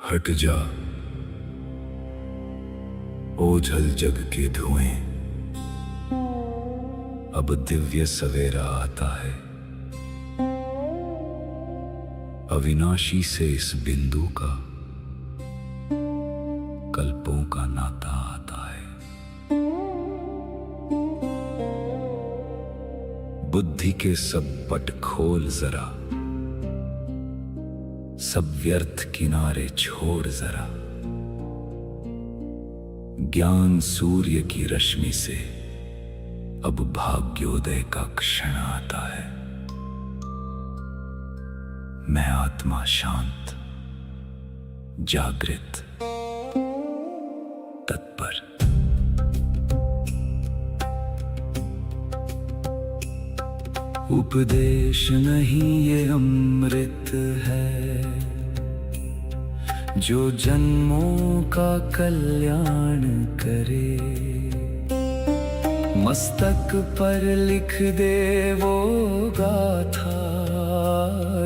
हट जा ओझल जग के धुएं, अब दिव्य सवेरा आता है। अविनाशी से इस बिंदु का कल्पों का नाता आता है। बुद्धि के सब पट खोल जरा, सब व्यर्थ किनारे छोड़ जरा। ज्ञान सूर्य की रश्मि से अब भाग्योदय का क्षण आता है। मैं आत्मा शांत, जागृत, तत्पर। उपदेश नहीं ये अमृत है, जो जन्मों का कल्याण करे। मस्तक पर लिख दे वो गाथा,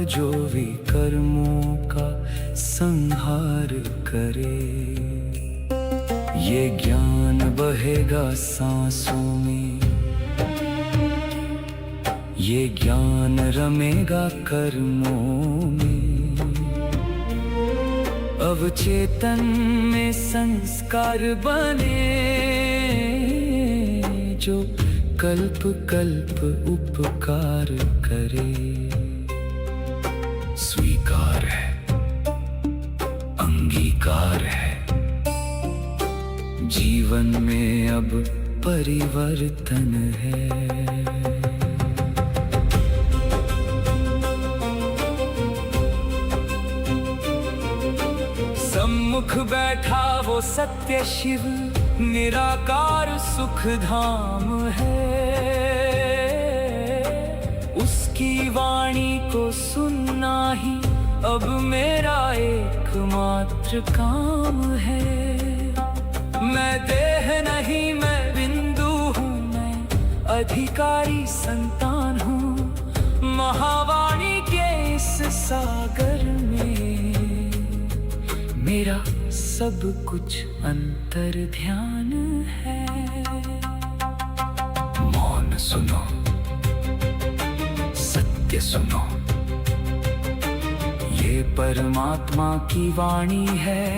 जो विकर्मों का संहार करे। ये ज्ञान बहेगा सांसों में, ये ज्ञान रमेगा कर्मों में। अवचेतन में संस्कार बने, जो कल्प कल्प उपकार करे। स्वीकार है, अंगीकार है, जीवन में अब परिवर्तन है। सम्मुख बैठा वो सत्य शिव, निराकार सुख धाम है। उसकी वाणी को सुनना ही अब मेरा एकमात्र काम है। मैं देह नहीं, मैं बिंदु हूँ, मैं अधिकारी संतान हूँ। महावाणी के इस सागर में मेरा सब कुछ अंतर ध्यान है। मौन सुनो, सत्य सुनो, ये परमात्मा की वाणी है,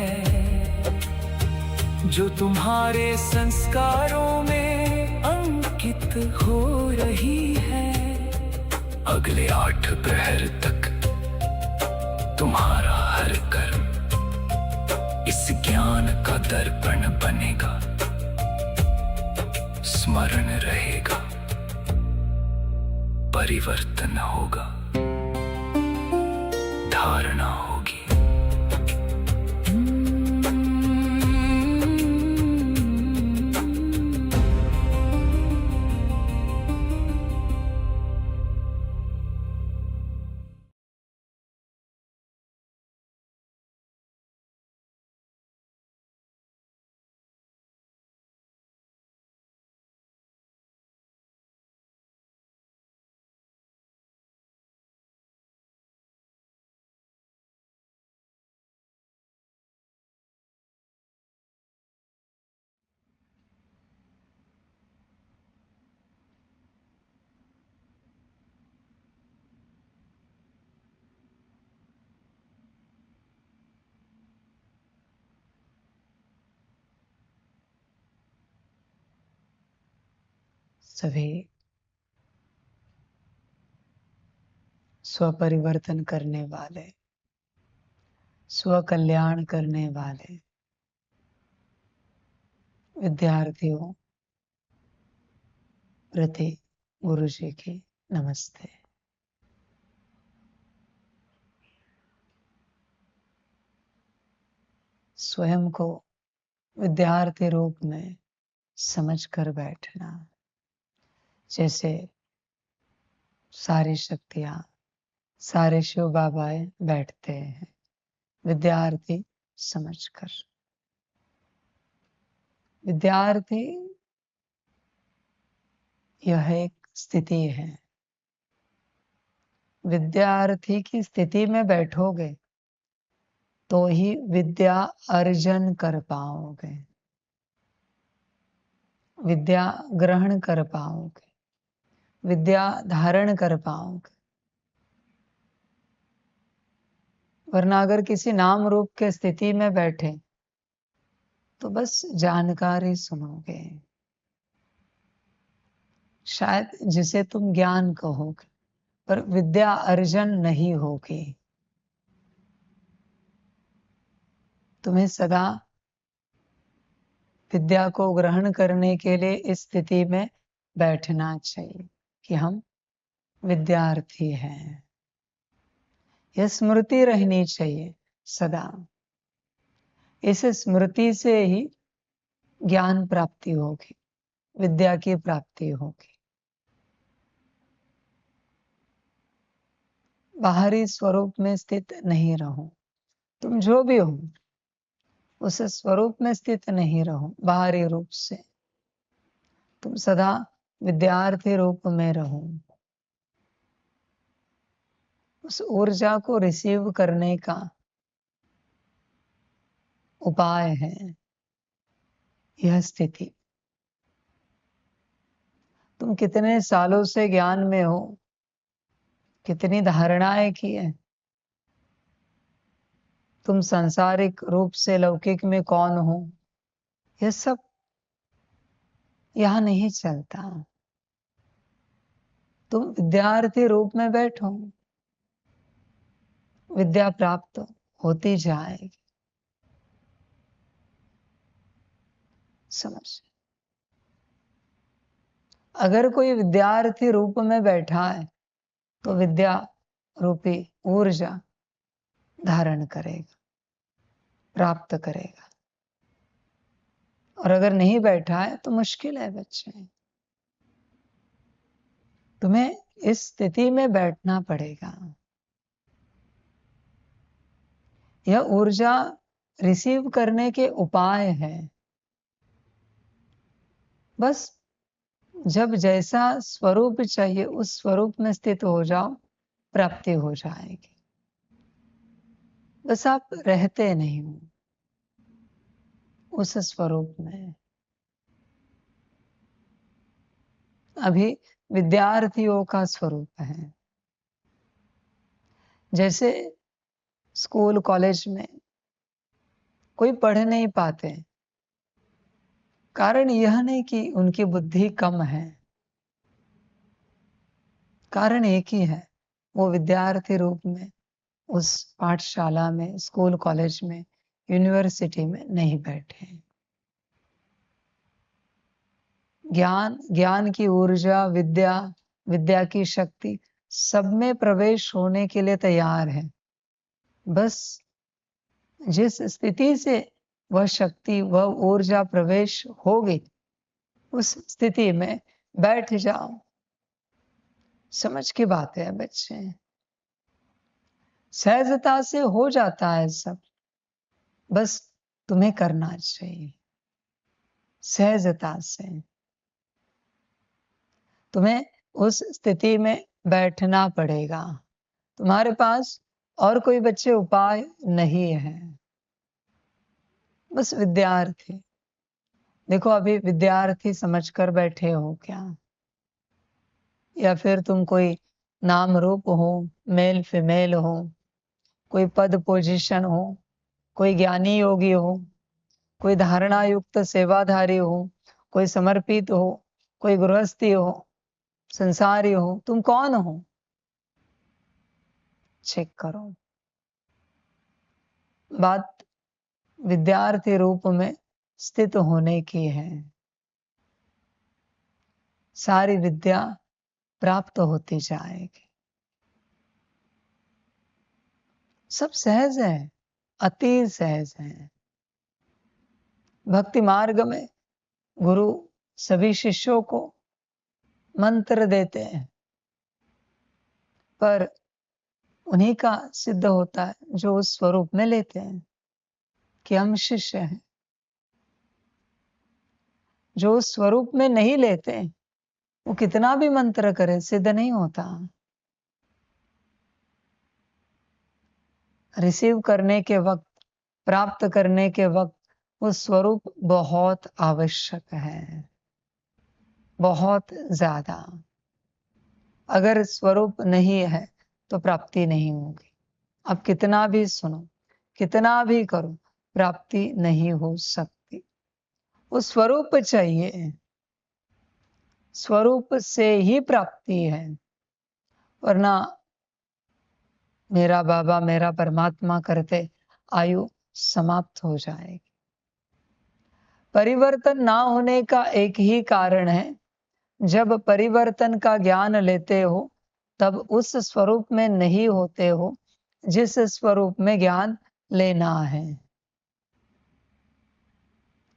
जो तुम्हारे संस्कारों में अंकित हो रही है। अगले 8 प्रहर तक तुम्हारा हर कर्म इस ज्ञान का दर्पण बनेगा, स्मरण रहेगा, परिवर्तन होगा, धारणा होगी। सभी स्वपरिवर्तन करने वाले, स्वकल्याण करने वाले विद्यार्थियों प्रति गुरु जी की नमस्ते। स्वयं को विद्यार्थी रूप में समझकर बैठना, जैसे सारी शक्तियां, सारे शिव बाबाएं बैठते हैं विद्यार्थी समझकर। विद्यार्थी यह एक स्थिति है। विद्यार्थी की स्थिति में बैठोगे तो ही विद्या अर्जन कर पाओगे, विद्या ग्रहण कर पाओगे, विद्या धारण कर पाओगे। वरना अगर किसी नाम रूप के स्थिति में बैठे तो बस जानकारी सुनोगे, शायद जिसे तुम ज्ञान कहोगे, पर विद्या अर्जन नहीं होगी। तुम्हें सदा विद्या को ग्रहण करने के लिए इस स्थिति में बैठना चाहिए कि हम विद्यार्थी हैं। यह स्मृति रहनी चाहिए सदा। इस स्मृति से ही ज्ञान प्राप्ति होगी, विद्या की प्राप्ति होगी। बाहरी स्वरूप में स्थित नहीं रहो, तुम जो भी हो उस स्वरूप में स्थित नहीं रहो। बाहरी रूप से तुम सदा विद्यार्थी रूप में रहो। उस ऊर्जा को रिसीव करने का उपाय है यह स्थिति। तुम कितने सालों से ज्ञान में हो, कितनी धारणाएं की है, तुम सांसारिक रूप से लौकिक में कौन हो, यह सब यहां नहीं चलता। तुम विद्यार्थी रूप में बैठो, विद्या प्राप्त होती जाएगी। समझ, अगर कोई विद्यार्थी रूप में बैठा है तो विद्या रूपी ऊर्जा धारण करेगा, प्राप्त करेगा। और अगर नहीं बैठा है तो मुश्किल है बच्चे। तुम्हें इस स्थिति में बैठना पड़ेगा। यह ऊर्जा रिसीव करने के उपाय है। बस जब जैसा स्वरूप चाहिए उस स्वरूप में स्थित हो जाओ, प्राप्ति हो जाएगी। बस आप रहते नहीं हो उस स्वरूप में। अभी विद्यार्थियों का स्वरूप है। जैसे स्कूल कॉलेज में कोई पढ़ नहीं पाते, कारण यह नहीं कि उनकी बुद्धि कम है, कारण एक ही है, वो विद्यार्थी रूप में उस पाठशाला में, स्कूल कॉलेज में, यूनिवर्सिटी में नहीं बैठे। ज्ञान की ऊर्जा, विद्या की शक्ति सब में प्रवेश होने के लिए तैयार है। बस जिस स्थिति से वह शक्ति, वह ऊर्जा प्रवेश होगी, उस स्थिति में बैठ जाओ। समझ की बात है बच्चे, सहजता से हो जाता है सब। बस तुम्हें करना चाहिए सहजता से। तुम्हें उस स्थिति में बैठना पड़ेगा। तुम्हारे पास और कोई बच्चे उपाय नहीं है। बस विद्यार्थी, देखो अभी विद्यार्थी समझकर बैठे हो क्या? या फिर तुम कोई नाम रूप हो, मेल फीमेल हो, कोई पद पोजीशन हो, कोई ज्ञानी योगी हो, कोई धारणा युक्त सेवाधारी हो, कोई समर्पित हो, कोई गृहस्थी हो, संसारी हो, तुम कौन हो? चेक करो। बात विद्यार्थी रूप में स्थित होने की है। सारी विद्या प्राप्त होती जाएगी। सब सहज है, अति सहज है। भक्ति मार्ग में गुरु सभी शिष्यों को मंत्र देते हैं, पर उन्हीं का सिद्ध होता है जो उस स्वरूप में लेते हैं कि हम शिष्य हैं। जो उस स्वरूप में नहीं लेते, वो कितना भी मंत्र करे सिद्ध नहीं होता। रिसीव करने के वक्त प्राप्त करने के वक्त वो स्वरूप बहुत आवश्यक है, बहुत ज्यादा। अगर स्वरूप नहीं है तो प्राप्ति नहीं होगी। अब कितना भी सुनो, कितना भी करो, प्राप्ति नहीं हो सकती। वो स्वरूप चाहिए, स्वरूप से ही प्राप्ति है। वरना मेरा बाबा मेरा परमात्मा करते आयु समाप्त हो जाएगी। परिवर्तन ना होने का एक ही कारण है, जब परिवर्तन का ज्ञान लेते हो तब उस स्वरूप में नहीं होते हो जिस स्वरूप में ज्ञान लेना है।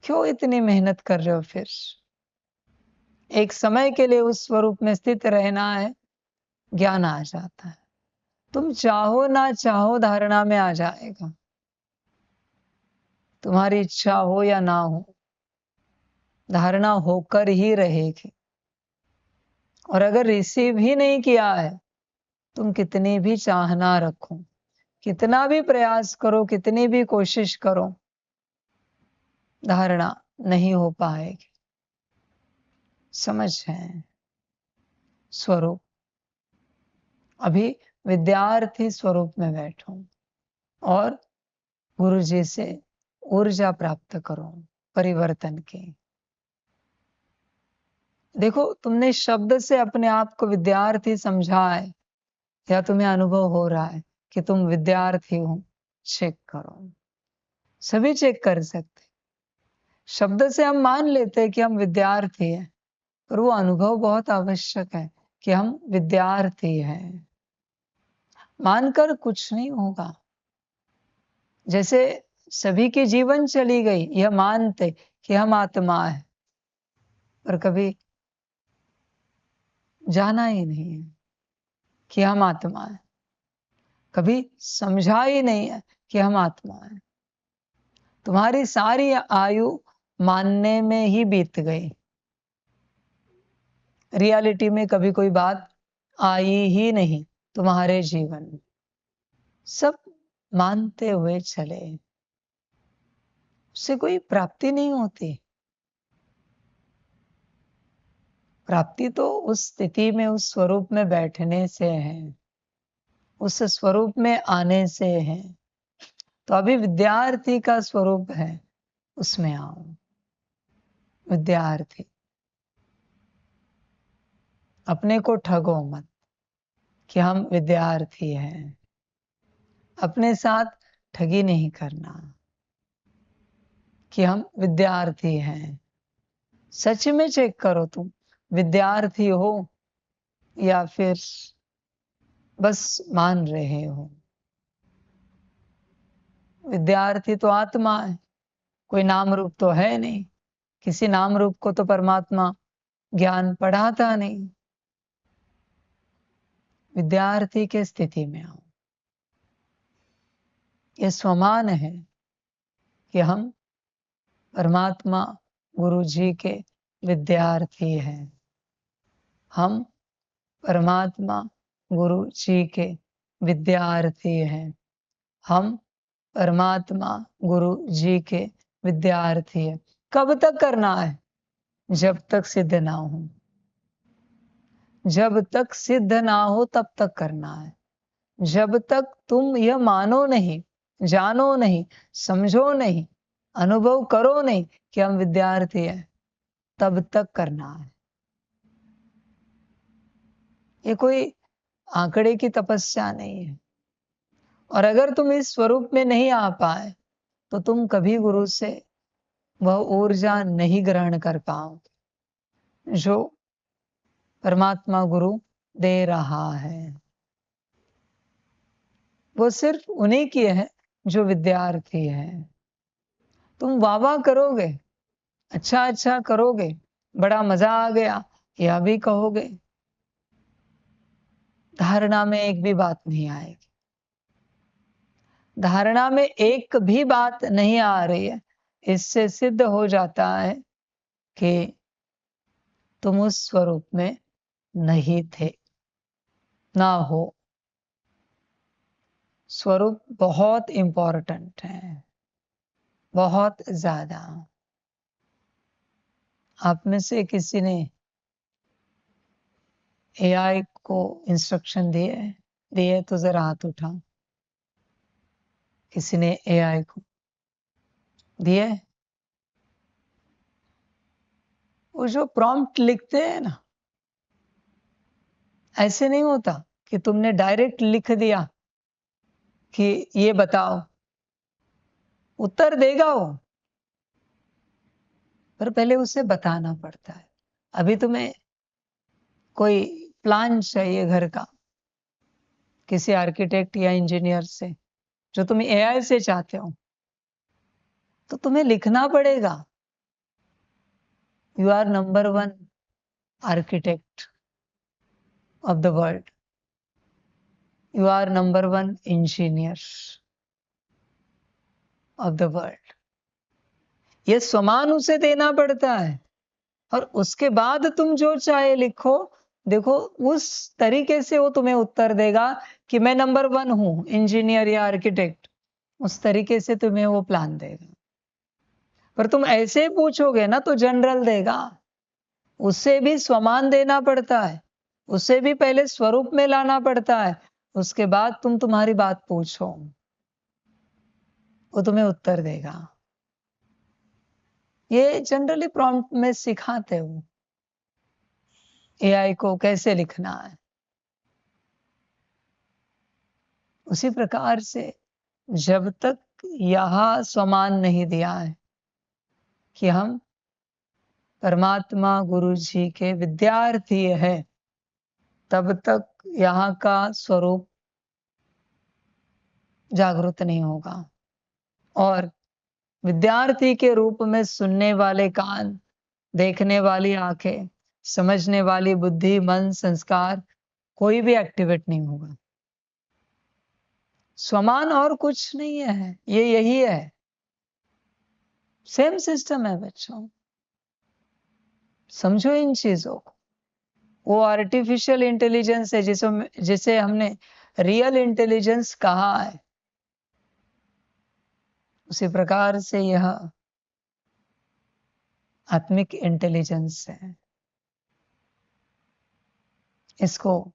क्यों इतनी मेहनत कर रहे हो? फिर एक समय के लिए उस स्वरूप में स्थित रहना है, ज्ञान आ जाता है। तुम चाहो ना चाहो धारणा में आ जाएगा, तुम्हारी इच्छा हो या ना हो, धारणा होकर ही रहेगी। और अगर रिसीव ही नहीं किया है, तुम कितनी भी चाहना रखो, कितना भी प्रयास करो, कितनी भी कोशिश करो, धारणा नहीं हो पाएगी। समझ है? स्वरूप, अभी विद्यार्थी स्वरूप में बैठो और गुरु जी से ऊर्जा प्राप्त करो परिवर्तन की। देखो, तुमने शब्द से अपने आप को विद्यार्थी समझा है या तुम्हें अनुभव हो रहा है कि तुम विद्यार्थी हो? चेक करो। सभी चेक कर सकते। शब्द से हम मान लेते हैं कि हम विद्यार्थी हैं, पर वो अनुभव बहुत आवश्यक है कि हम विद्यार्थी हैं। मानकर कुछ नहीं होगा। जैसे सभी की जीवन चली गई यह मानते कि हम आत्मा है, पर कभी जाना ही नहीं है कि हम आत्मा है, कभी समझा ही नहीं है कि हम आत्मा है। तुम्हारी सारी आयु मानने में ही बीत गई। रियलिटी में कभी कोई बात आई ही नहीं तुम्हारे जीवन में। सब मानते हुए चले, उससे कोई प्राप्ति नहीं होती। प्राप्ति तो उस स्थिति में, उस स्वरूप में बैठने से है, उस स्वरूप में आने से है। तो अभी विद्यार्थी का स्वरूप है, उसमें आओ। विद्यार्थी, अपने को ठगो मत कि हम विद्यार्थी हैं। अपने साथ ठगी नहीं करना कि हम विद्यार्थी हैं। सच में चेक करो, तुम विद्यार्थी हो या फिर बस मान रहे हो। विद्यार्थी तो आत्मा है, कोई नाम रूप तो है नहीं। किसी नाम रूप को तो परमात्मा ज्ञान पढ़ाता नहीं। विद्यार्थी के स्थिति में आओ। ये स्वमान है कि हम परमात्मा गुरु जी के विद्यार्थी हैं। हम परमात्मा गुरु जी के विद्यार्थी हैं। हम परमात्मा गुरु जी के विद्यार्थी हैं। कब तक करना है? जब तक सिद्ध ना हो। जब तक सिद्ध ना हो तब तक करना है। जब तक तुम यह मानो नहीं, जानो नहीं, समझो नहीं, अनुभव करो नहीं कि हम विद्यार्थी हैं, तब तक करना है। ये कोई आंकड़े की तपस्या नहीं है। और अगर तुम इस स्वरूप में नहीं आ पाए तो तुम कभी गुरु से वह ऊर्जा नहीं ग्रहण कर पाओगे जो परमात्मा गुरु दे रहा है। वो सिर्फ उन्हीं की है जो विद्यार्थी है। तुम वाह वाह करोगे, अच्छा अच्छा करोगे, बड़ा मजा आ गया यह भी कहोगे, धारणा में एक भी बात नहीं आएगी। धारणा में एक भी बात नहीं आ रही है, इससे सिद्ध हो जाता है कि तुम उस स्वरूप में नहीं थे, ना हो। स्वरूप बहुत इंपॉर्टेंट है। बहुत ज्यादा। आप में से किसी ने एआई को इंस्ट्रक्शन दिए तो जरा हाथ उठाओ। किसी ने एआई को दिए? वो जो प्रॉम्प्ट लिखते हैं ना, ऐसे नहीं होता कि तुमने डायरेक्ट लिख दिया कि ये बताओ, उत्तर देगा वो, पर पहले उसे बताना पड़ता है। अभी तुम्हें कोई प्लान चाहिए घर का किसी आर्किटेक्ट या इंजीनियर से, जो तुम एआई से चाहते हो, तो तुम्हें लिखना पड़ेगा, you are number 1 architect of the world, you are number 1 engineer of the world. ये सम्मान उसे देना पड़ता है, और उसके बाद तुम जो चाहे लिखो। देखो, उस तरीके से वो तुम्हें उत्तर देगा कि मैं नंबर 1 हूं, इंजीनियर या आर्किटेक्ट। उस तरीके से तुम्हें वो प्लान देगा। पर तुम ऐसे पूछोगे ना तो जनरल देगा। उसे भी स्वमान देना पड़ता है, उसे भी पहले स्वरूप में लाना पड़ता है, उसके बाद तुम तुम्हारी बात पूछो, वो तुम्हें उत्तर देगा। ये जनरली प्रॉम्प्ट में सिखाते हो एआई को कैसे लिखना है। उसी प्रकार से जब तक यह स्वमान नहीं दिया है कि हम परमात्मा गुरु जी के विद्यार्थी है, तब तक यहाँ का स्वरूप जागृत नहीं होगा। और विद्यार्थी के रूप में सुनने वाले कान, देखने वाली आंखें, समझने वाली बुद्धि, मन, संस्कार, कोई भी एक्टिवेट नहीं होगा। स्वमान और कुछ नहीं है, ये यही है। सेम सिस्टम है बच्चों, समझो इन चीजों को। वो आर्टिफिशियल इंटेलिजेंस है जिसे हमने रियल इंटेलिजेंस कहा है, उसी प्रकार से यह आत्मिक इंटेलिजेंस है। इसको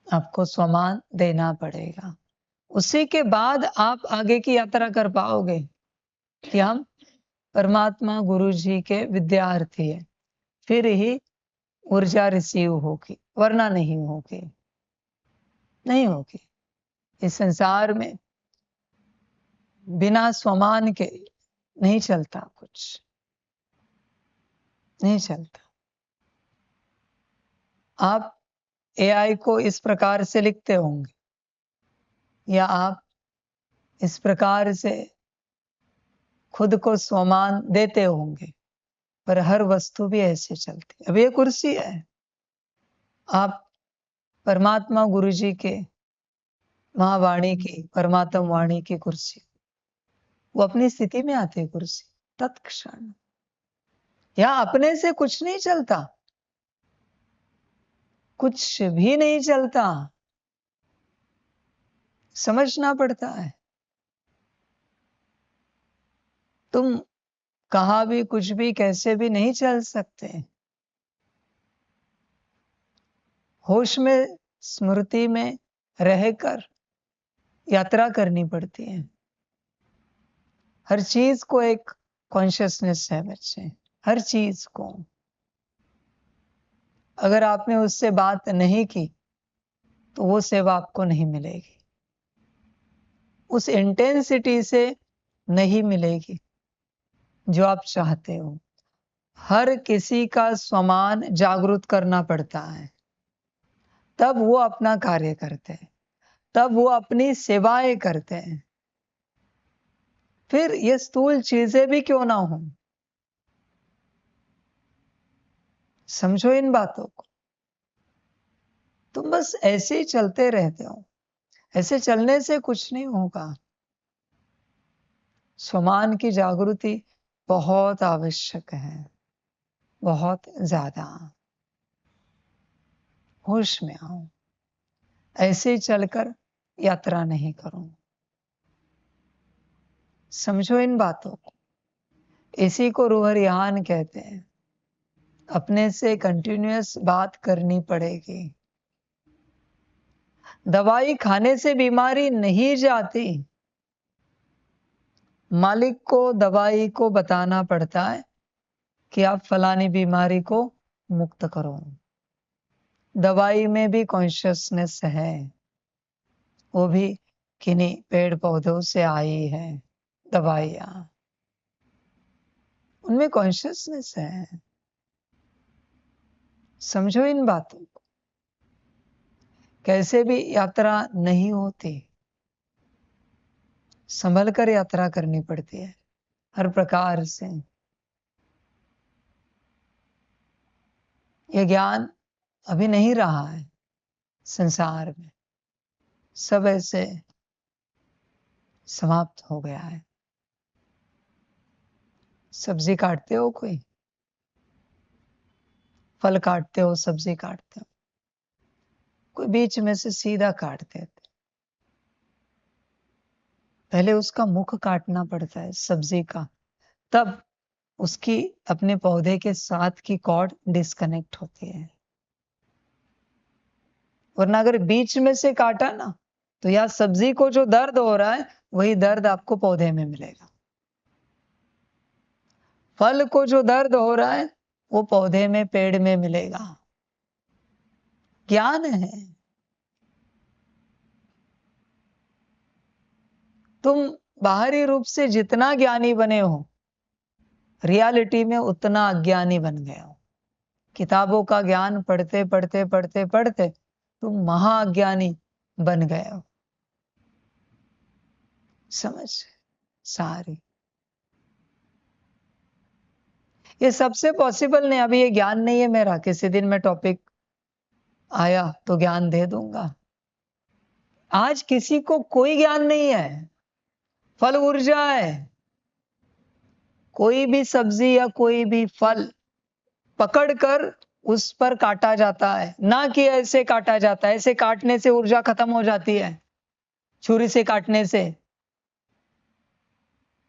आपको स्वमान देना पड़ेगा, उसी के बाद आप आगे की यात्रा कर पाओगे कि हम परमात्मा गुरु जी के विद्यार्थी है, फिर ही ऊर्जा रिसीव होगी, वरना नहीं होगी, नहीं होगी। इस संसार में बिना स्वमान के नहीं चलता, कुछ नहीं चलता। आप एआई को इस प्रकार से लिखते होंगे, या आप इस प्रकार से खुद को स्वमान देते होंगे, पर हर वस्तु भी ऐसे चलती। अब ये कुर्सी है, आप परमात्मा गुरु जी के महावाणी की, परमात्म वाणी की कुर्सी, वो अपनी स्थिति में आती है कुर्सी तत्क्षण। यहां अपने से कुछ नहीं चलता, कुछ भी नहीं चलता, समझना पड़ता है। तुम कहा भी, कुछ भी, कैसे भी नहीं चल सकते। होश में, स्मृति में रहकर यात्रा करनी पड़ती है। हर चीज को एक कॉन्शियसनेस है बच्चे, हर चीज को। अगर आपने उससे बात नहीं की तो वो सेवा आपको नहीं मिलेगी, उस इंटेंसिटी से नहीं मिलेगी जो आप चाहते हो। हर किसी का स्वमान जागृत करना पड़ता है, तब वो अपना कार्य करते हैं, तब वो अपनी सेवाएं करते हैं। फिर ये स्थूल चीजें भी क्यों ना हो, समझो इन बातों को। तुम बस ऐसे ही चलते रहते हो, ऐसे चलने से कुछ नहीं होगा। स्वमान की जागृति बहुत आवश्यक है, बहुत ज्यादा। होश में आओ, ऐसे ही चलकर यात्रा नहीं करो। समझो इन बातों को। इसी को रूह रिहान कहते हैं। अपने से कंटिन्यूअस बात करनी पड़ेगी। दवाई खाने से बीमारी नहीं जाती। मालिक को दवाई को बताना पड़ता है कि आप फलानी बीमारी को मुक्त करो। दवाई में भी कॉन्शियसनेस है, वो भी किन्हीं पेड़ पौधों से आई है दवाइयां, उनमें कॉन्शियसनेस है। समझो इन बातों को। कैसे भी यात्रा नहीं होती, संभल कर यात्रा करनी पड़ती है हर प्रकार से। यह ज्ञान अभी नहीं रहा है संसार में, सब ऐसे समाप्त हो गया है। सब्जी काटते हो, कोई फल काटते हो, सब्जी काटते हो, कोई बीच में से सीधा काट देते। पहले उसका मुख काटना पड़ता है सब्जी का, तब उसकी अपने पौधे के साथ की कॉर्ड डिस्कनेक्ट होती है। वरना अगर बीच में से काटा ना, तो या सब्जी को जो दर्द हो रहा है वही दर्द आपको पौधे में मिलेगा। फल को जो दर्द हो रहा है वो पौधे में, पेड़ में मिलेगा। ज्ञान है। तुम बाहरी रूप से जितना ज्ञानी बने हो, रियलिटी में उतना अज्ञानी बन गए हो। किताबों का ज्ञान पढ़ते पढ़ते पढ़ते पढ़ते तुम महाअज्ञानी बन गए हो। समझ सारी। ये सबसे पॉसिबल नहीं। अभी ये ज्ञान नहीं है मेरा, किसी दिन मैं टॉपिक आया तो ज्ञान दे दूंगा। आज किसी को कोई ज्ञान नहीं है। फल ऊर्जा है। कोई भी सब्जी या कोई भी फल पकड़कर उस पर काटा जाता है, ना कि ऐसे काटा जाता है। ऐसे काटने से ऊर्जा खत्म हो जाती है, छुरी से काटने से।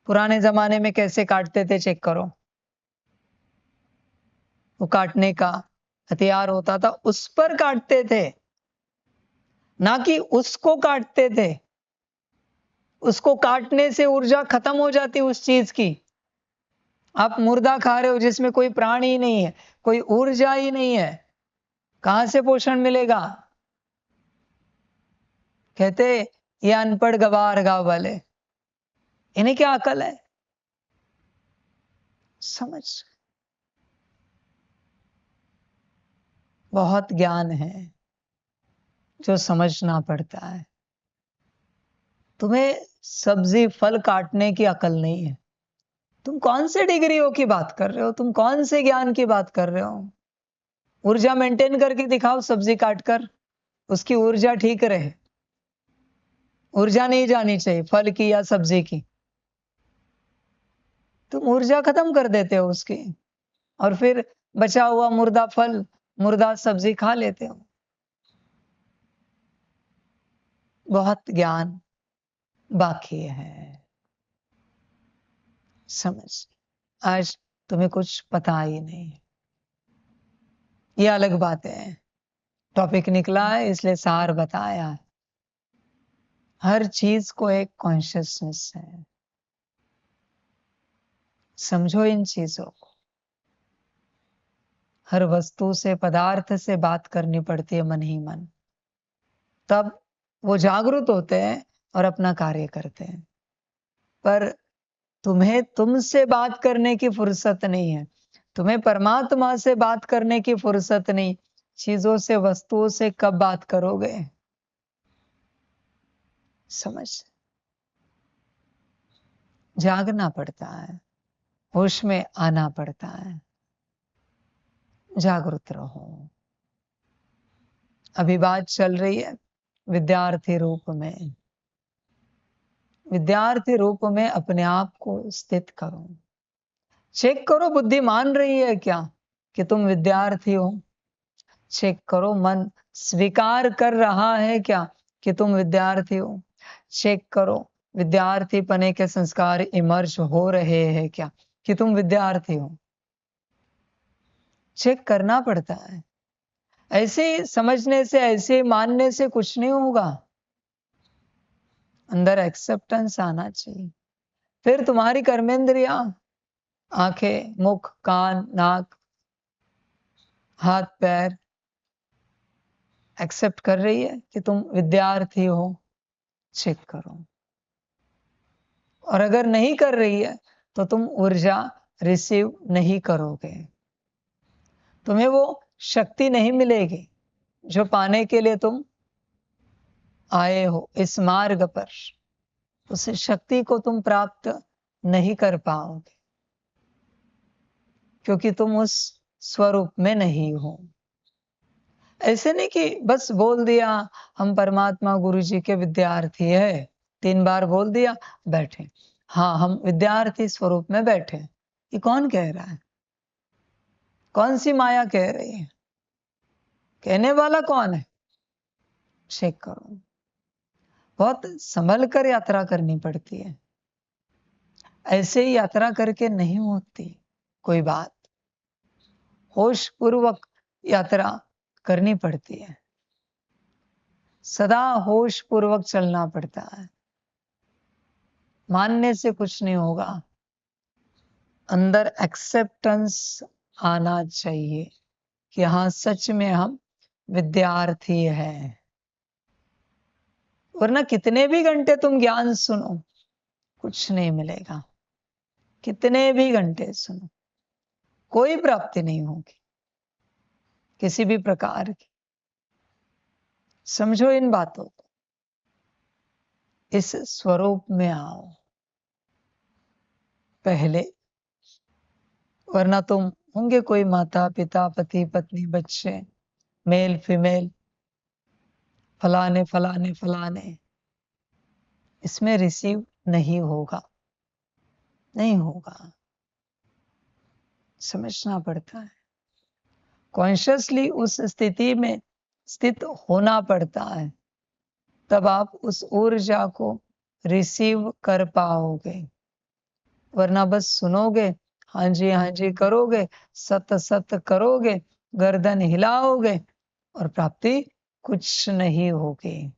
पुराने जमाने में कैसे काटते थे चेक करो। वो काटने का हथियार होता था, उस पर काटते थे, ना कि उसको काटते थे। उसको काटने से ऊर्जा खत्म हो जाती उस चीज की। आप मुर्दा खा रहे हो जिसमें कोई प्राण ही नहीं है, कोई ऊर्जा ही नहीं है, कहां से पोषण मिलेगा? कहते ये अनपढ़ गवार गांव वाले, इन्हें क्या अकल है? समझ। बहुत ज्ञान है जो समझना पड़ता है। तुम्हें सब्जी फल काटने की अकल नहीं है। तुम कौन से डिग्रियों की बात कर रहे हो? तुम कौन से ज्ञान की बात कर रहे हो? ऊर्जा मेंटेन करके दिखाओ, सब्जी काटकर उसकी ऊर्जा ठीक रहे। ऊर्जा नहीं जानी चाहिए फल की या सब्जी की। तुम ऊर्जा खत्म कर देते हो उसकी, और फिर बचा हुआ मुर्दा फल, मुर्दा सब्जी खा लेते हो। बहुत ज्ञान बाकी है। समझ। आज तुम्हें कुछ पता ही नहीं। ये अलग बात है। टॉपिक निकला है इसलिए सार बताया। हर चीज को एक कॉन्शियसनेस है। समझो इन चीजों को। हर वस्तु से, पदार्थ से बात करनी पड़ती है मन ही मन, तब वो जागरूक होते हैं और अपना कार्य करते हैं। पर तुम्हें तुमसे बात करने की फुर्सत नहीं है। तुम्हें परमात्मा से बात करने की फुर्सत नहीं। चीजों से, वस्तुओं से कब बात करोगे? समझ। जागना पड़ता है, होश में आना पड़ता है। जागरूक रहो। अभी बात चल रही है विद्यार्थी रूप में। विद्यार्थी रूप में अपने आप को स्थित करो। चेक करो बुद्धि मान रही है क्या कि तुम विद्यार्थी हो। चेक करो मन स्वीकार कर रहा है क्या कि तुम विद्यार्थी हो। चेक करो विद्यार्थी पने के संस्कार इमर्ज हो रहे हैं क्या, कि तुम विद्यार्थी हो? चेक करना पड़ता है। ऐसे ही समझने से, ऐसे ही मानने से कुछ नहीं होगा। अंदर एक्सेप्टेंस आना चाहिए। फिर तुम्हारी कर्मेंद्रियां, आंखें, मुख, कान, नाक, हाथ, पैर एक्सेप्ट कर रही है कि तुम विद्यार्थी हो, चेक करो। और अगर नहीं कर रही है तो तुम ऊर्जा रिसीव नहीं करोगे, तुम्हें वो शक्ति नहीं मिलेगी जो पाने के लिए तुम आए हो इस मार्ग पर। उस शक्ति को तुम प्राप्त नहीं कर पाओगे, क्योंकि तुम उस स्वरूप में नहीं हो। ऐसे नहीं कि बस बोल दिया हम परमात्मा गुरु जी के विद्यार्थी है, 3 बार बोल दिया, बैठे। हाँ, हम विद्यार्थी स्वरूप में बैठे। ये कौन कह रहा है? कौन सी माया कह रही है? कहने वाला कौन है? चेक करो। बहुत संभल कर यात्रा करनी पड़ती है, ऐसे ही यात्रा करके नहीं होती कोई बात। होश पूर्वक यात्रा करनी पड़ती है, सदा होश पूर्वक चलना पड़ता है। मानने से कुछ नहीं होगा, अंदर एक्सेप्टेंस आना चाहिए कि हाँ, सच में हम विद्यार्थी हैं। वरना कितने भी घंटे तुम ज्ञान सुनो, कुछ नहीं मिलेगा। कितने भी घंटे सुनो, कोई प्राप्ति नहीं होगी किसी भी प्रकार की। समझो इन बातों को, इस स्वरूप में आओ पहले। वरना तुम होंगे कोई माता पिता, पति पत्नी, बच्चे, मेल फीमेल, फलाने फलाने फलाने, इसमें रिसीव नहीं होगा, नहीं होगा। समझना पड़ता है, कॉन्शियसली उस स्थिति में स्थित होना पड़ता है, तब आप उस ऊर्जा को रिसीव कर पाओगे। वरना बस सुनोगे, हाँ जी करोगे, सत सत करोगे, गर्दन हिलाओगे और प्राप्ति कुछ नहीं होगी,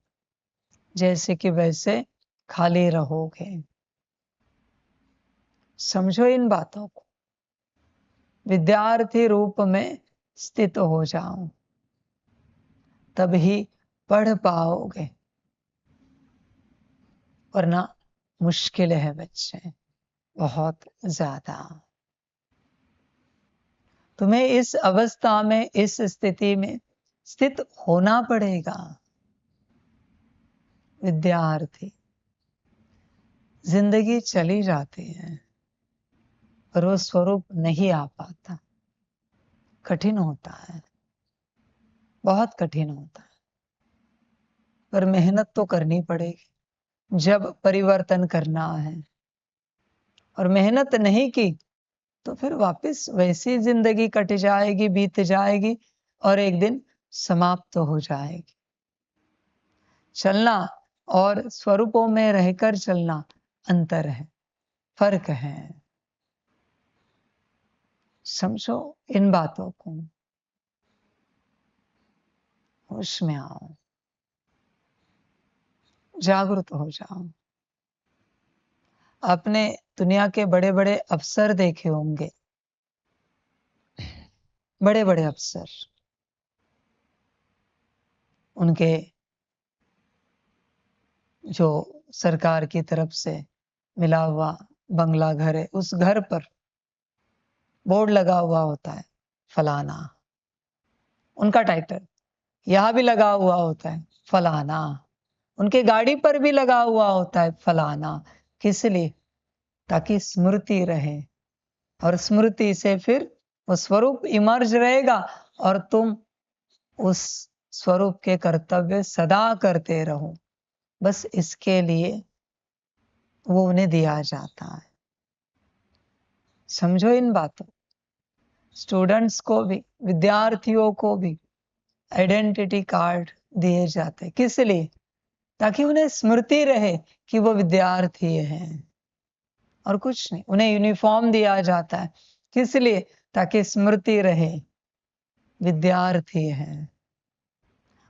जैसे कि वैसे खाली रहोगे। समझो इन बातों को। विद्यार्थी रूप में स्थित हो जाओ, तभी पढ़ पाओगे, वरना मुश्किल है बच्चे, बहुत ज्यादा। तुम्हें इस अवस्था में, इस स्थिति में स्थित होना पड़ेगा। विद्यार्थी, जिंदगी चली जाती है पर वो स्वरूप नहीं आ पाता। कठिन होता है, बहुत कठिन होता है, पर मेहनत तो करनी पड़ेगी जब परिवर्तन करना है। और मेहनत नहीं की तो फिर वापस वैसी जिंदगी कट जाएगी, बीत जाएगी और एक दिन समाप्त हो जाएगी। चलना और स्वरूपों में रहकर चलना अंतर है, फर्क है। समझो इन बातों को, होश में आओ, जागरूक हो जाओ। आपने दुनिया के बड़े बड़े अफसर देखे होंगे, बड़े बड़े अफसर, उनके जो सरकार की तरफ से मिला हुआ बंगला घर है, उस घर पर बोर्ड लगा हुआ होता है फलाना, उनका टाइटल। यहां भी लगा हुआ होता है फलाना, उनके गाड़ी पर भी लगा हुआ होता है फलाना। किस लिए? ताकि स्मृति रहे, और स्मृति से फिर वो स्वरूप इमर्ज रहेगा और तुम उस स्वरूप के कर्तव्य सदा करते रहो। बस इसके लिए वो उन्हें दिया जाता है। समझो इन बातों। स्टूडेंट्स को भी, विद्यार्थियों को भी आइडेंटिटी कार्ड दिए जाते हैं। किस लिए? ताकि उन्हें स्मृति रहे कि वो विद्यार्थी हैं, और कुछ नहीं। उन्हें यूनिफॉर्म दिया जाता है किस लिए? ताकि स्मृति रहे विद्यार्थी हैं।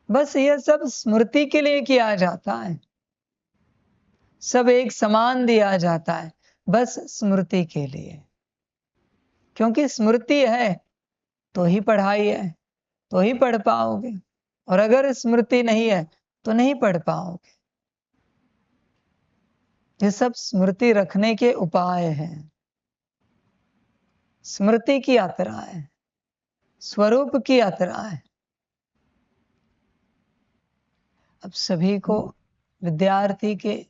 बस ये सब स्मृति के लिए किया जाता है, सब एक समान दिया जाता है बस स्मृति के लिए। क्योंकि स्मृति है तो ही पढ़ाई है, तो ही पढ़ पाओगे, और अगर स्मृति नहीं है तो नहीं पढ़ पाओगे। ये सब स्मृति रखने के उपाय हैं, स्मृति की यात्रा है, स्वरूप की यात्रा है। अब सभी को विद्यार्थी के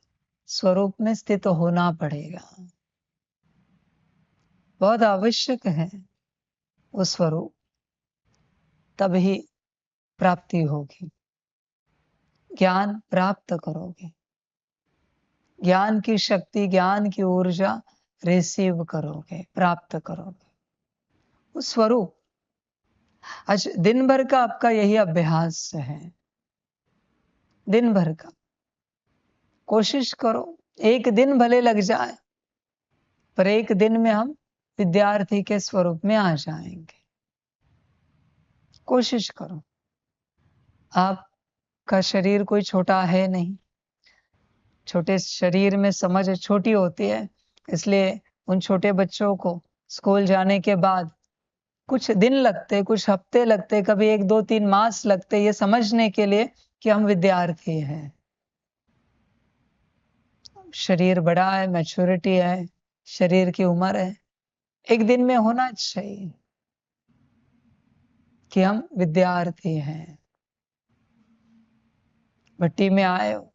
स्वरूप में स्थित होना पड़ेगा, बहुत आवश्यक है वो स्वरूप, तभी प्राप्ति होगी। ज्ञान प्राप्त करोगे, ज्ञान की शक्ति, ज्ञान की ऊर्जा रिसीव करोगे, प्राप्त करोगे वो स्वरूप। आज दिन भर का आपका यही अभ्यास है, दिन भर का कोशिश करो, एक दिन भले लग जाए पर एक दिन में हम विद्यार्थी के स्वरूप में आ जाएंगे। कोशिश करो। आपका शरीर कोई छोटा है नहीं, छोटे शरीर में समझ छोटी होती है, इसलिए उन छोटे बच्चों को स्कूल जाने के बाद कुछ दिन लगते, कुछ हफ्ते लगते, कभी 1, 2, 3 मास लगते ये समझने के लिए कि हम विद्यार्थी हैं। शरीर बड़ा है, मैच्योरिटी है, शरीर की उम्र है, एक दिन में होना चाहिए कि हम विद्यार्थी हैं। भट्टी में आए हो,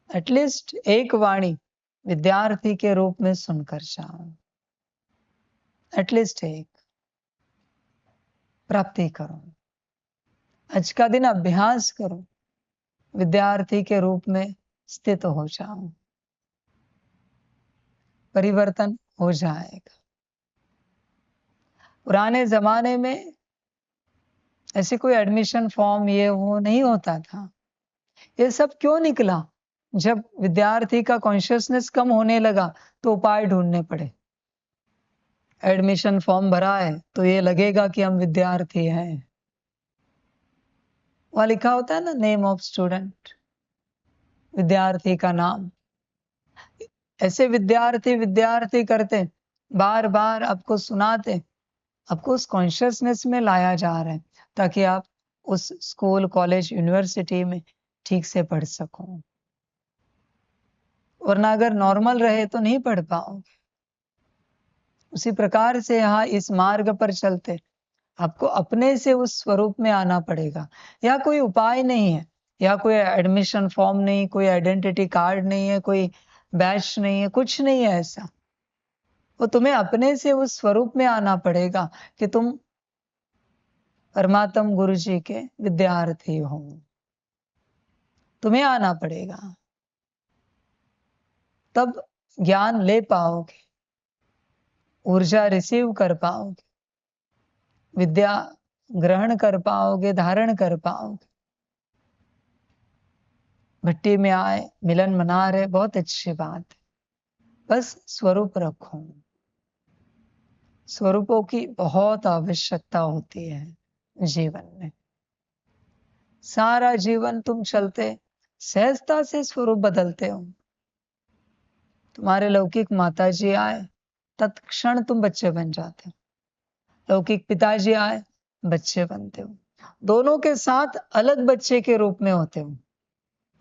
एटलीस्ट एक वाणी विद्यार्थी के रूप में सुनकर जाओ, एटलीस्ट एक प्राप्ति करो। आज का दिन अभ्यास करो, विद्यार्थी के रूप में स्थित हो जाओ, परिवर्तन हो जाएगा। पुराने जमाने में ऐसे कोई एडमिशन फॉर्म ये वो नहीं होता था। ये सब क्यों निकला? जब विद्यार्थी का कॉन्शियसनेस कम होने लगा तो उपाय ढूंढने पड़े। एडमिशन फॉर्म भरा है तो ये लगेगा कि हम विद्यार्थी हैं, वहां लिखा होता है ना, नेम ऑफ स्टूडेंट, विद्यार्थी का नाम। ऐसे विद्यार्थी विद्यार्थी करते, बार बार आपको सुनाते, आपको उस कॉन्शियसनेस में लाया जा रहा है ताकि आप उस स्कूल, कॉलेज, यूनिवर्सिटी में ठीक से पढ़ सको। वरना अगर नॉर्मल रहे तो नहीं पढ़ पाओगे। उसी प्रकार से यहाँ इस मार्ग पर चलते आपको अपने से उस स्वरूप में आना पड़ेगा। यहाँ कोई उपाय नहीं है, यहाँ कोई एडमिशन फॉर्म नहीं, कोई आइडेंटिटी कार्ड नहीं है, कोई बैच नहीं है, कुछ नहीं है ऐसा। वो तुम्हें अपने से उस स्वरूप में आना पड़ेगा कि तुम परमात्म गुरु जी के विद्यार्थी हो। तुम्हें आना पड़ेगा, तब ज्ञान ले पाओगे, ऊर्जा रिसीव कर पाओगे, विद्या ग्रहण कर पाओगे, धारण कर पाओगे। भट्टी में आए, मिलन मना रहे, बहुत अच्छी बात है, बस स्वरूप रखो। स्वरूपों की बहुत आवश्यकता होती है जीवन में। सारा जीवन तुम चलते सहजता से स्वरूप बदलते हो। तुम्हारे लौकिक माताजी आए, तत्क्षण तुम बच्चे बन जाते हो। लौकिक पिताजी आए, बच्चे बनते हो। दोनों के साथ अलग बच्चे के रूप में होते हो।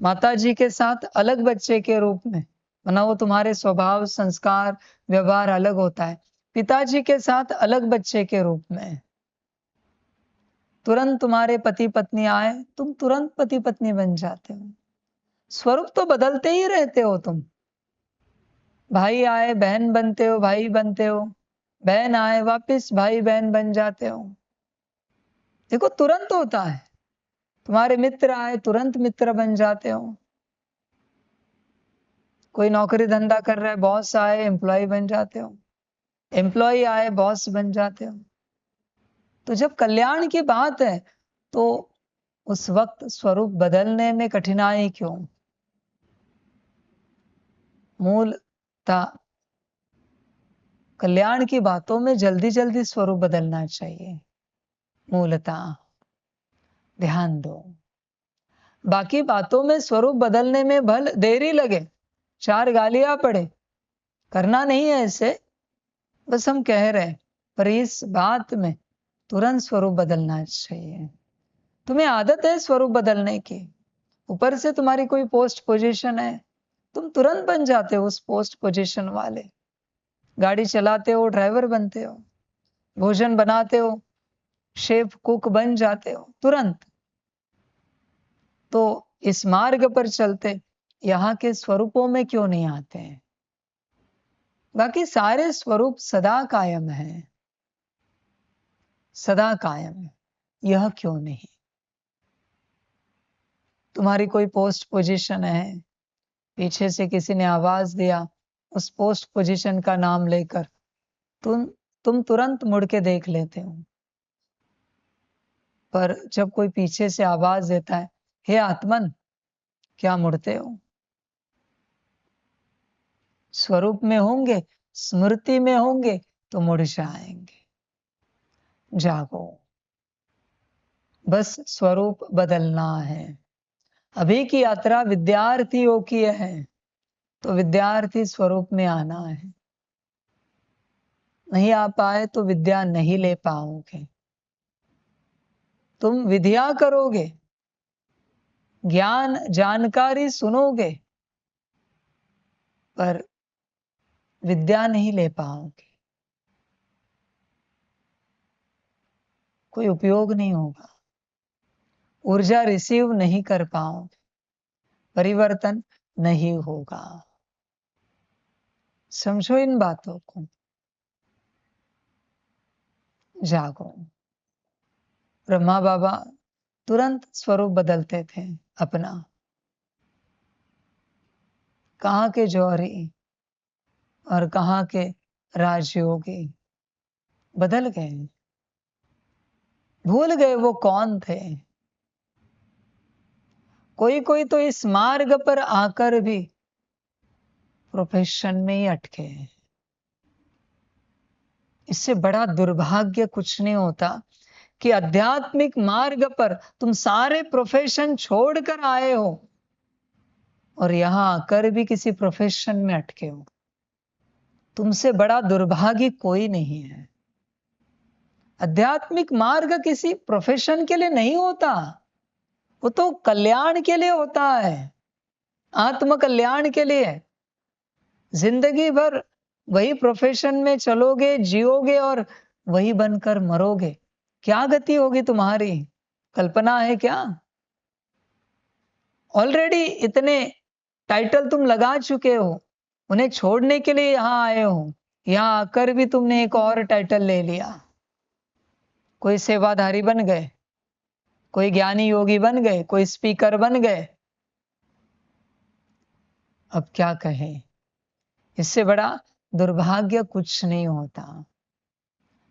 माताजी के साथ अलग बच्चे के रूप में, वरना वो तुम्हारे स्वभाव, संस्कार, व्यवहार अलग होता है। पिताजी के साथ अलग बच्चे के रूप में। तुरंत तुम्हारे पति पत्नी आए, तुम तुरंत पति पत्नी बन जाते हो। स्वरूप तो बदलते ही रहते हो तुम। भाई आए, बहन बनते हो, भाई बनते हो। बहन आए, वापस भाई बहन बन जाते हो। देखो, तुरंत होता है। तुम्हारे मित्र आए, तुरंत मित्र बन जाते हो। कोई नौकरी धंधा कर रहा है, बॉस आए, एम्प्लॉय बन जाते हो। एम्प्लॉय आए, बॉस बन जाते हो। तो जब कल्याण की बात है तो उस वक्त स्वरूप बदलने में कठिनाई क्यों? मूलतः कल्याण की बातों में जल्दी जल्दी स्वरूप बदलना चाहिए। मूलतः ध्यान दो, बाकी बातों में स्वरूप बदलने में भल देरी लगे, 4 गालियां पड़े, करना नहीं है ऐसे, बस हम कह रहे हैं। पर इस बात में तुरंत स्वरूप बदलना चाहिए। तुम्हें आदत है स्वरूप बदलने की, ऊपर से तुम्हारी कोई पोस्ट पोजीशन है, तुम तुरंत बन जाते हो उस पोस्ट पोजीशन वाले। गाड़ी चलाते हो, ड्राइवर बनते हो, भोजन बनाते हो, शेफ कुक बन जाते हो तुरंत। तो इस मार्ग पर चलते यहाँ के स्वरूपों में क्यों नहीं आते हैं? बाकी सारे स्वरूप सदा कायम है, सदा कायम है, यह क्यों नहीं? तुम्हारी कोई पोस्ट पोजीशन है, पीछे से किसी ने आवाज दिया, उस पोस्ट पोजीशन का नाम लेकर तुम तुरंत मुड़ के देख लेते हो। पर जब कोई पीछे से आवाज देता है, हे आत्मन, क्या मुड़ते हो? स्वरूप में होंगे, स्मृति में होंगे तो मुड़ जाएंगे। जागो, बस स्वरूप बदलना है। अभी की यात्रा विद्यार्थियों की है, तो विद्यार्थी स्वरूप में आना है। नहीं आ पाए तो विद्या नहीं ले पाओगे। तुम विद्या करोगे, ज्ञान जानकारी सुनोगे, पर विद्या नहीं ले पाओगे, कोई उपयोग नहीं होगा, ऊर्जा रिसीव नहीं कर पाओगे, परिवर्तन नहीं होगा। समझो इन बातों को। जागो। ब्रह्मा बाबा तुरंत स्वरूप बदलते थे अपना। कहाँ के जौहरी और कहाँ के राजयोगी बदल गए, भूल गए वो कौन थे। कोई कोई तो इस मार्ग पर आकर भी प्रोफेशन में ही अटके हैं। इससे बड़ा दुर्भाग्य कुछ नहीं होता कि आध्यात्मिक मार्ग पर तुम सारे प्रोफेशन छोड़कर आए हो और यहां आकर भी किसी प्रोफेशन में अटके हो। तुमसे बड़ा दुर्भाग्य कोई नहीं है। आध्यात्मिक मार्ग किसी प्रोफेशन के लिए नहीं होता, वो तो कल्याण के लिए होता है, आत्म कल्याण के लिए। जिंदगी भर वही प्रोफेशन में चलोगे, जियोगे और वही बनकर मरोगे, क्या गति होगी तुम्हारी? कल्पना है क्या? ऑलरेडी इतने टाइटल तुम लगा चुके हो, उन्हें छोड़ने के लिए यहां आए हो, यहां आकर भी तुमने एक और टाइटल ले लिया। कोई सेवाधारी बन गए, कोई ज्ञानी योगी बन गए, कोई स्पीकर बन गए। अब क्या कहें, इससे बड़ा दुर्भाग्य कुछ नहीं होता।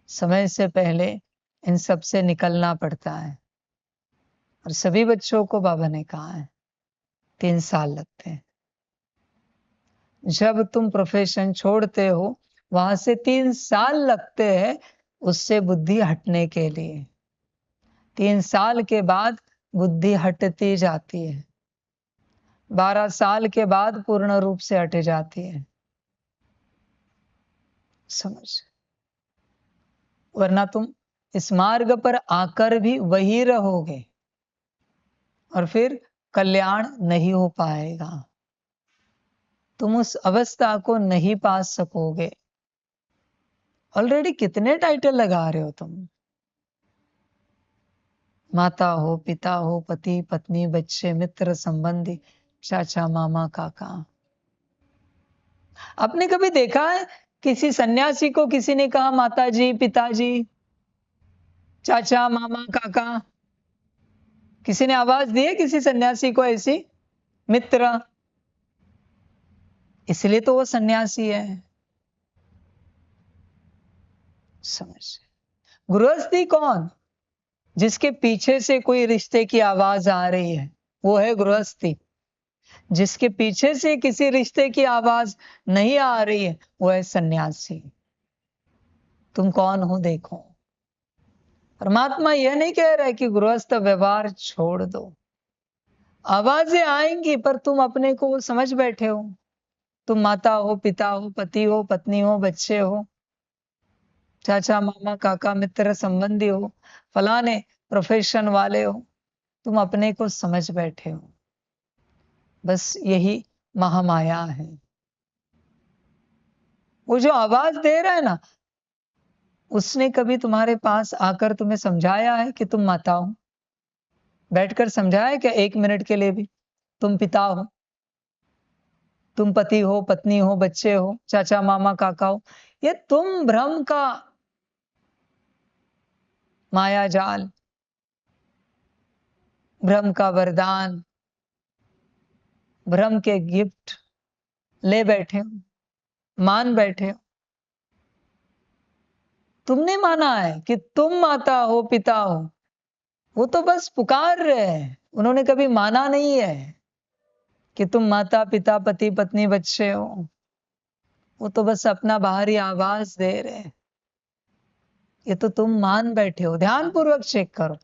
समय से पहले इन सब से निकलना पड़ता है। और सभी बच्चों को बाबा ने कहा है 3 साल लगते हैं। जब तुम प्रोफेशन छोड़ते हो वहां से 3 साल लगते हैं उससे बुद्धि हटने के लिए। 3 साल के बाद बुद्धि हटती जाती है, 12 साल के बाद पूर्ण रूप से हट जाती है। समझ, वरना तुम इस मार्ग पर आकर भी वही रहोगे और फिर कल्याण नहीं हो पाएगा। तुम उस अवस्था को नहीं पा सकोगे। ऑलरेडी कितने टाइटल लगा रहे हो तुम? माता हो, पिता हो, पति पत्नी, बच्चे, मित्र, संबंधी, चाचा, मामा, काका। आपने कभी देखा है किसी सन्यासी को किसी ने कहा माता जी, पिताजी, चाचा, मामा, काका? किसी ने आवाज दी है किसी सन्यासी को ऐसी? मित्र, इसलिए तो वो सन्यासी है। समझ, गृहस्थी कौन? जिसके पीछे से कोई रिश्ते की आवाज आ रही है, वो है गृहस्थी। जिसके पीछे से किसी रिश्ते की आवाज नहीं आ रही है, वो है सन्यासी। तुम कौन हो देखो। परमात्मा यह नहीं कह रहा है कि गृहस्थ व्यवहार छोड़ दो। आवाजें आएंगी पर तुम अपने को समझ बैठे हो। तुम माता हो, पिता हो, पति हो, पत्नी हो, बच्चे हो, चाचा, मामा, काका, मित्र, संबंधी हो, फलाने प्रोफेशन वाले हो। तुम अपने को समझ बैठे हो। बस यही महामाया है। वो जो आवाज दे रहा है ना, उसने कभी तुम्हारे पास आकर तुम्हें समझाया है कि तुम माता हो? बैठकर समझाया है क्या 1 मिनट के लिए भी? तुम पिता हो, तुम पति हो, पत्नी हो, बच्चे हो, चाचा, मामा, काका हो। ये तुम भ्रम का माया जाल, भ्रम का वरदान, भ्रम के गिफ्ट ले बैठे हो, मान बैठे हो। तुमने माना है कि तुम माता हो, पिता हो। वो तो बस पुकार रहे हैं, उन्होंने कभी माना नहीं है कि तुम माता, पिता, पति, पत्नी, बच्चे हो। वो तो बस अपना बाहरी आवाज दे रहे हैं। ये तो तुम मान बैठे हो। ध्यान पूर्वक चेक करो,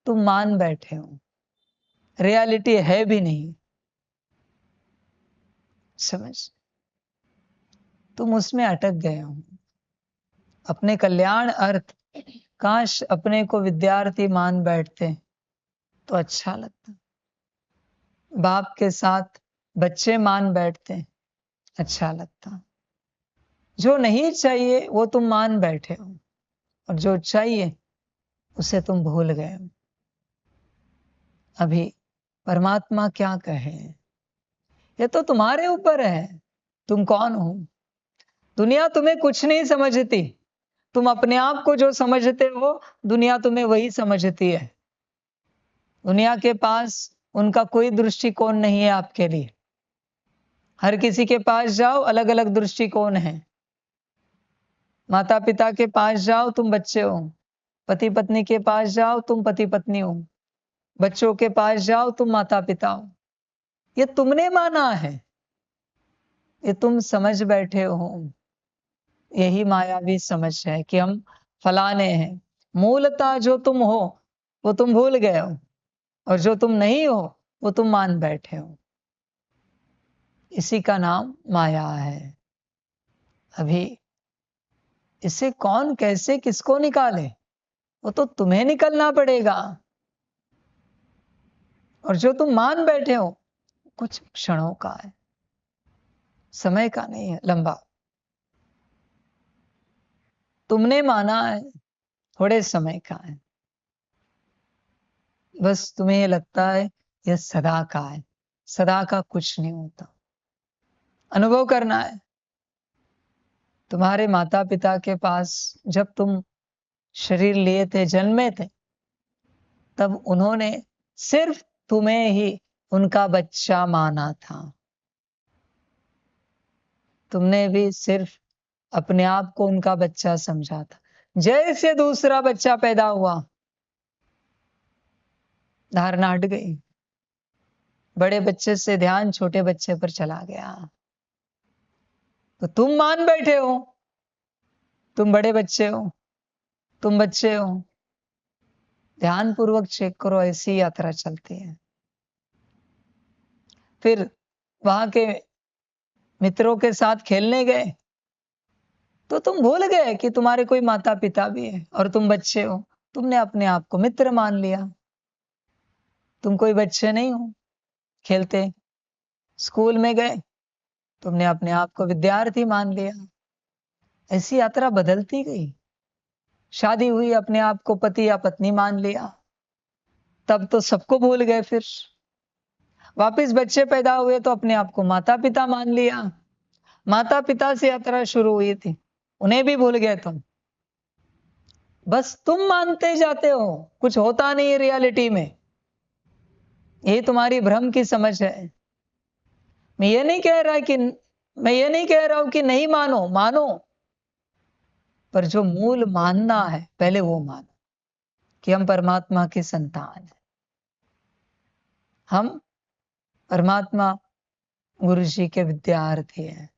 तुम मान बैठे हो, रियलिटी है भी नहीं। समझ, तुम उसमें अटक गए हो। अपने कल्याण अर्थ, काश अपने को विद्यार्थी मान बैठते तो अच्छा लगता। बाप के साथ बच्चे मान बैठते, अच्छा लगता। जो नहीं चाहिए वो तुम मान बैठे हो, और जो चाहिए उसे तुम भूल गए हो। अभी परमात्मा क्या कहे, ये तो तुम्हारे ऊपर है। तुम कौन हो? दुनिया तुम्हें कुछ नहीं समझती। तुम अपने आप को जो समझते हो, दुनिया तुम्हें वही समझती है। दुनिया के पास उनका कोई दृष्टिकोण नहीं है आपके लिए। हर किसी के पास जाओ, अलग अलग दृष्टिकोण है। माता पिता के पास जाओ, तुम बच्चे हो। पति पत्नी के पास जाओ, तुम पति पत्नी हो। बच्चों के पास जाओ, तुम माता पिता हो। ये तुमने माना है, ये तुम समझ बैठे हो। यही मायावी समझ है कि हम फलाने हैं। मूलतः जो तुम हो वो तुम भूल गए हो, और जो तुम नहीं हो वो तुम मान बैठे हो। इसी का नाम माया है। अभी इसे कौन, कैसे, किसको निकाले? वो तो तुम्हें निकलना पड़ेगा। और जो तुम मान बैठे हो, कुछ क्षणों का है, समय का नहीं है, लंबा। तुमने माना है थोड़े समय का है। बस तुम्हें ये लगता है यह सदा का है। सदा का कुछ नहीं होता। अनुभव करना है। तुम्हारे माता पिता के पास जब तुम शरीर लिए थे, जन्मे थे, तब उन्होंने सिर्फ तुम्हें ही उनका बच्चा माना था। तुमने भी सिर्फ अपने आप को उनका बच्चा समझा था। जैसे दूसरा बच्चा पैदा हुआ, धारणा हट गई। बड़े बच्चे से ध्यान छोटे बच्चे पर चला गया। तो तुम मान बैठे हो तुम बड़े बच्चे हो, तुम बच्चे हो। ध्यान पूर्वक चेक करो, ऐसी यात्रा चलती है। फिर वहां के मित्रों के साथ खेलने गए तो तुम भूल गए कि तुम्हारे कोई माता पिता भी है और तुम बच्चे हो। तुमने अपने आप को मित्र मान लिया। तुम कोई बच्चे नहीं हो खेलते। स्कूल में गए, तुमने अपने आप को विद्यार्थी मान लिया। ऐसी यात्रा बदलती गई। शादी हुई, अपने आप को पति या पत्नी मान लिया। तब तो सबको भूल गए। फिर वापस बच्चे पैदा हुए तो अपने आप को माता पिता मान लिया। माता पिता से यात्रा शुरू हुई थी, उन्हें भी भूल गए तुम। बस तुम मानते जाते हो, कुछ होता नहीं रियलिटी में। ये तुम्हारी भ्रम की समझ है। मैं ये नहीं कह रहा हूं कि नहीं मानो, मानो। पर जो मूल मानना है, पहले वो मानो कि हम परमात्मा के संतान हैं। हम परमात्मा गुरु जी के विद्यार्थी हैं।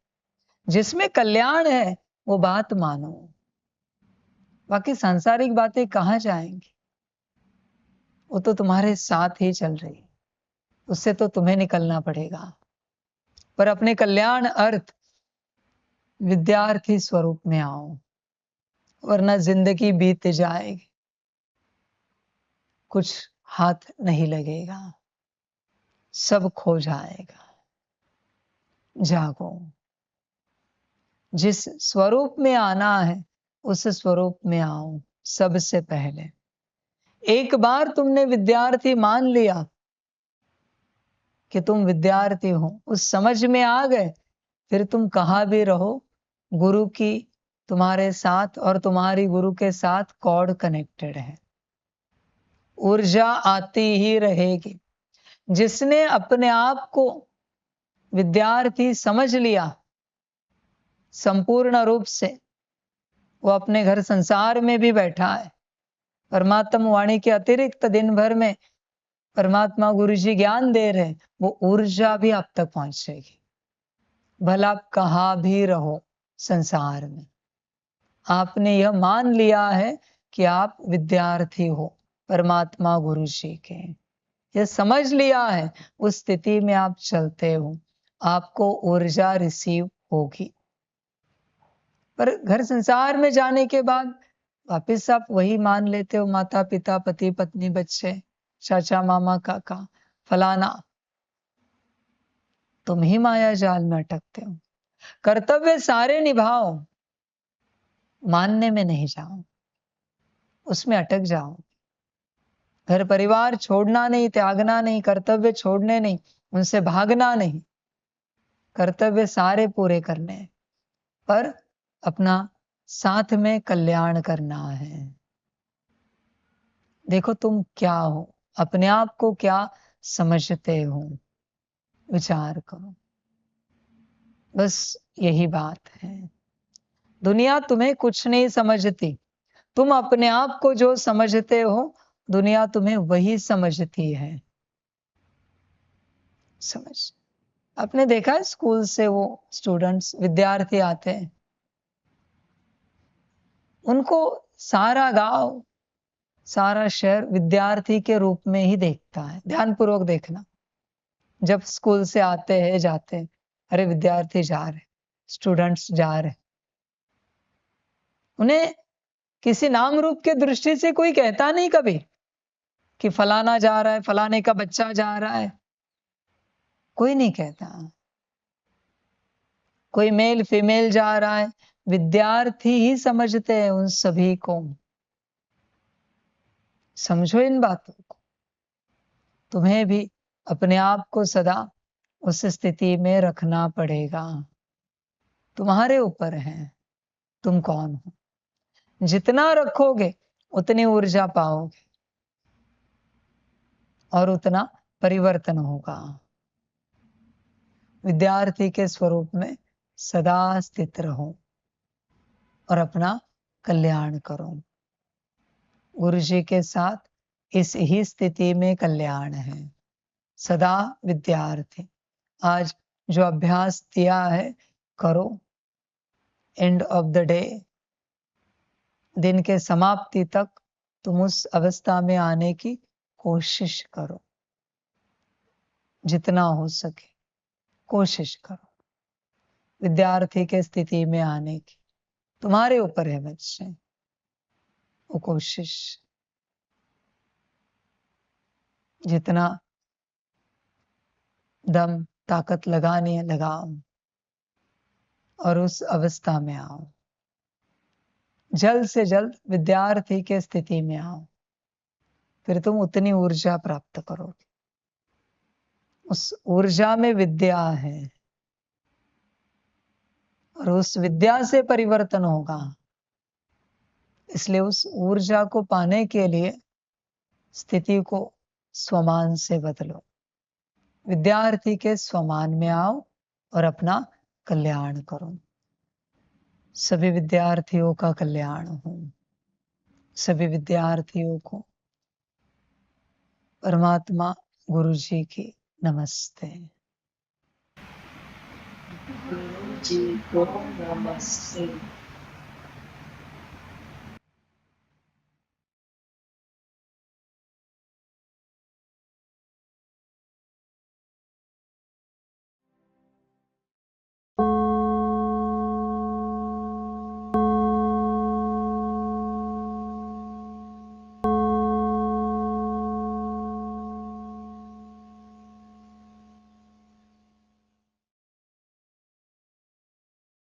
जिसमें कल्याण है वो बात मानो, बाकी सांसारिक बातें कहाँ जाएंगी, वो तो तुम्हारे साथ ही चल रही है, उससे तो तुम्हें निकलना पड़ेगा। पर अपने कल्याण अर्थ विद्यार्थी स्वरूप में आओ, वरना जिंदगी बीत जाएगी, कुछ हाथ नहीं लगेगा, सब खो जाएगा। जागो, जिस स्वरूप में आना है उस स्वरूप में आओ। सबसे पहले एक बार तुमने विद्यार्थी मान लिया कि तुम विद्यार्थी हो, उस समझ में आ गए, फिर तुम कहाँ भी रहो, गुरु की तुम्हारे साथ और तुम्हारी गुरु के साथ कॉर्ड कनेक्टेड है, ऊर्जा आती ही रहेगी। जिसने अपने आप को विद्यार्थी समझ लिया संपूर्ण रूप से, वो अपने घर संसार में भी बैठा है, परमात्मा वाणी के अतिरिक्त दिन भर में परमात्मा गुरु जी ज्ञान दे रहे, वो ऊर्जा भी आप तक पहुंचेगी। भला आप कहाँ भी रहो संसार में, आपने यह मान लिया है कि आप विद्यार्थी हो परमात्मा गुरु जी के, यह समझ लिया है, उस स्थिति में आप चलते हो, आपको ऊर्जा रिसीव होगी। पर घर संसार में जाने के बाद वापिस आप वही मान लेते हो, माता पिता पति पत्नी बच्चे चाचा मामा काका फलाना, तुम ही माया जाल में अटकते हो। कर्तव्य सारे निभाओ, मानने में नहीं जाओ, उसमें अटक जाओ। घर परिवार छोड़ना नहीं, त्यागना नहीं, कर्तव्य छोड़ने नहीं, उनसे भागना नहीं, कर्तव्य सारे पूरे करने, पर अपना साथ में कल्याण करना है। देखो तुम क्या हो, अपने आप को क्या समझते हो, विचार करो, बस यही बात है। दुनिया तुम्हें कुछ नहीं समझती, तुम अपने आप को जो समझते हो दुनिया तुम्हें वही समझती है। समझ, आपने देखा है स्कूल से वो स्टूडेंट्स विद्यार्थी आते हैं, उनको सारा गांव सारा शहर विद्यार्थी के रूप में ही देखता है। ध्यानपूर्वक देखना, जब स्कूल से आते हैं जाते हैं, अरे विद्यार्थी जा रहे, स्टूडेंट्स जा रहे, उन्हें किसी नाम रूप के दृष्टि से कोई कहता नहीं कभी कि फलाना जा रहा है, फलाने का बच्चा जा रहा है, कोई नहीं कहता। कोई मेल फीमेल जा रहा है, विद्यार्थी ही समझते हैं उन सभी को। समझो इन बातों को, तुम्हें भी अपने आप को सदा उस स्थिति में रखना पड़ेगा। तुम्हारे ऊपर है तुम कौन हो, जितना रखोगे उतनी ऊर्जा पाओगे और उतना परिवर्तन होगा। विद्यार्थी के स्वरूप में सदा स्थित रहो और अपना कल्याण करो। गुरु जी के साथ इस ही स्थिति में कल्याण है। सदा विद्यार्थी, आज जो अभ्यास दिया है करो, एंड ऑफ द डे, दिन के समाप्ति तक तुम उस अवस्था में आने की कोशिश करो, जितना हो सके कोशिश करो विद्यार्थी के स्थिति में आने की। तुम्हारे ऊपर है बच्चे, वो कोशिश जितना दम ताकत लगानी है लगाओ और उस अवस्था में आओ। जल्द से जल्द विद्यार्थी के स्थिति में आओ, फिर तुम उतनी ऊर्जा प्राप्त करोगे। उस ऊर्जा में विद्या है और उस विद्या से परिवर्तन होगा। इसलिए उस ऊर्जा को पाने के लिए स्थिति को स्वमान से बदलो, विद्यार्थी के स्वमान में आओ और अपना कल्याण करो। सभी विद्यार्थियों का कल्याण हो। सभी विद्यार्थियों को परमात्मा गुरु जी की नमस्ते। जी को नमस्ते।